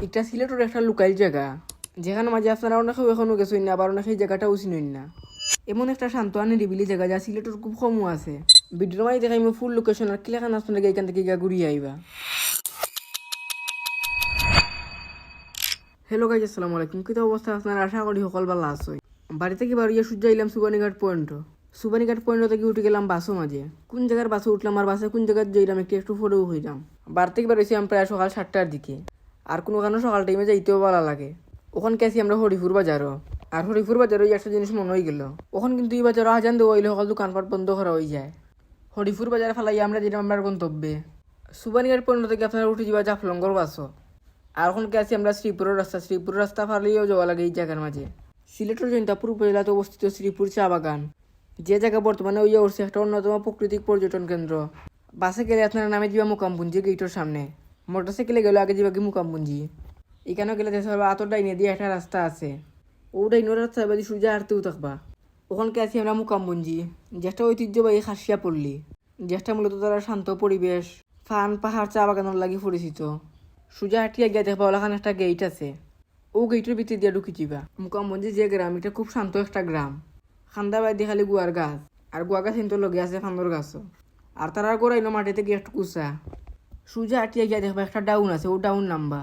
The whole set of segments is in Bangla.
এটা সিলেটের একটা লোকাল জায়গা যেখানে মাঝে আপনারা অনেকেও এখনো গেছেন না, আবার অনেকে এই জায়গাটাও চিনেন না। এমন একটা শান্ত আর নিরিবিলি জায়গা যা সিলেটের খুব কমও আছে। ভিডিওর মাঝে দেখাই ফুল লোকেশন আর কিলাখান আপনাদের এখান থেকে ঘুরিয়ে আইবা। হ্যালো গাইজ, আসসালামু আলাইকুম। কি অবস্থা আপনার? আশা করি সকল ভালো আছে। বাড়ি থেকে বাড়িয়ে সূর্য এলাম সুবানীঘাট পয়েন্ট। সুবানীঘাট পয়েন্ট থেকে উঠে গেলাম বাসও মাঝে। কোন জায়গার বাসে উঠলাম আর বাসে কোন জায়গায় যাইলাম একটু ফটোও হইলাম। বাড়ি থেকে বেরোইছি আমি প্রায় সকাল 7টার দিকে। আর কোনো কারণে সকাল টাইমে যাইতেও ভালো লাগে। ওখানে গেছি আমরা হরিপুর বাজারও। আর হরিপুর বাজারও একটা জিনিস মনে হয়ে গেল, ওখানে কিন্তু এই বাজারও আজান দেওয়া হইলে সকল দোকানপাট বন্ধ করা হয়ে যায়। হরিপুর বাজারে ফেলাই আমরা যেটা আমার গন্তব্যে সুবানীঘাট পয়েন্ট থেকে আপনারা উঠে যাওয়া জাফলঙ্গর বাসও। আর ওখানে গেছি আমরা শ্রীপুরের রাস্তা ফারলেও যাওয়া লাগে এই জায়গার মাঝে। সিলেটের জৈন্তাপুর উপজেলাতে অবস্থিত শ্রীপুর চা বাগান, যে জায়গা বর্তমানে ওই উঠছে একটা অন্যতম প্রাকৃতিক পর্যটন কেন্দ্র। বাসে গেলে আপনারা নামে যাবা মুকামপুঞ্জি গেটের সামনে, মোটরসাইকেলে গেলে আগে যাবা কি মুকামপুঞ্জি। এখানেও গেলে দেখতে পারবা আতর ডাইনে দিয়ে একটা রাস্তা আছে, ও ডাইনের রাস্তা বাদি সূর্য হারতেও থাকবা। ওখানকে আছি আমরা মুকামপুঞ্জি, যেটা ঐতিহ্যবাহী খাসিয়া পল্লী, যেটা মূলত তারা শান্ত পরিবেশ, ফান পাহাড় চা বাগানোর লাগি পরিচিত। সোজা হাঁটিয়া গিয়া দেখবা ওখানে একটা গেট আছে, ও গেটের ভিতরে দিয়ে ঢুকি যাবা। মুকামপুঞ্জি যে গ্রাম, এটা খুব শান্ত একটা গ্রাম। খান্দা বাইদি খালি গুয়ার গাছ, আর গুয়া গাছ কিন্তু লগে আছে ফান্দর গাছও। আর তারা গোড়াইনো মাটিতে গিয়ে একটু কুচা। সোজা হাঁটিয়া গিয়া দেখবা একটা ডাউন আছে, ও ডাউন নামবা।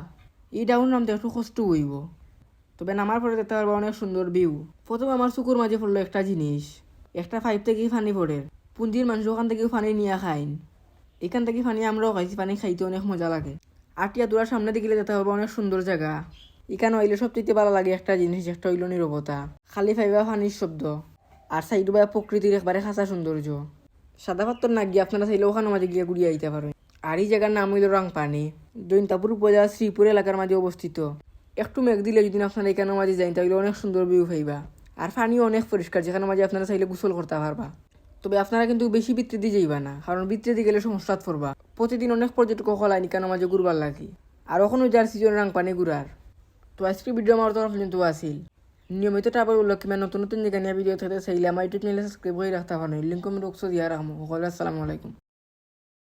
এই ডাউন নামতে একটু কষ্ট হইব, তবে নামার পরে দেখতে পারবা অনেক সুন্দর ভিউ। প্রথমে আমার চকুর মাঝে পড়লো একটা জিনিস, একটা পাইপ থেকেই পানি পড়ে। পুঞ্জির মানুষ ওখান থেকেও পানি নিয়ে খাইন, এখান থেকে পানি আমরাও খাইছি, পানি খাইতে অনেক মজা লাগে। আটিয়া দূরার সামনে দিকে যেতে হবে অনেক সুন্দর জায়গা। এখানে হইলে সবচেয়ে ভালো লাগে একটা জিনিস, একটা হইল নীরবতা, খালি ফাইবা পানির শব্দ, আর সাইড বা প্রকৃতির একবারে খাঁচা সৌন্দর্য। সাদা পাত্তর না গিয়ে আপনারা চাইলে ওখানে মাঝে গিয়ে ঘুরিয়ে আইতে পারেন। আর এই জায়গার নাম হইল রাংপানি, জৈন্তাপুর উপজেলা শ্রীপুর এলাকার মাঝে অবস্থিত। একটু মেঘ দিলে যদি আপনারা এখানে মাঝে যাই তাহলে অনেক সুন্দর ভিউ পাইবা। আর পানিও অনেক পরিষ্কার, যেখানে মাঝে আপনারা চাইলে গোসল করতে পারবা। তবে আপনারা কিন্তু বেশি ভিতরে দিয়ে যাইবা না, কারণ ভিতরে দিয়ে গেলে সমস্যা পড়বা। প্রতিদিন অনেক পর্যটক হলায় নিকানো মাঝে ঘুরবার লাগি, আর ওখানে যার সিজন রাংপানি ঘুরার। তো আজকের ভিডিও আমার তরফ কিন্তু আসিল। নিয়মিত টাবার উল্লেখ কিংবা নতুন নতুন জায়গা নিয়ে ভিডিও থাকতে চাইলে আমার ইউটিউব চ্যানেলে সাবস্ক্রাইব করে রাখতে পারেন। লিঙ্ক আমি রক্স দিয়া রাখবো। আসসালামু আলাইকুম।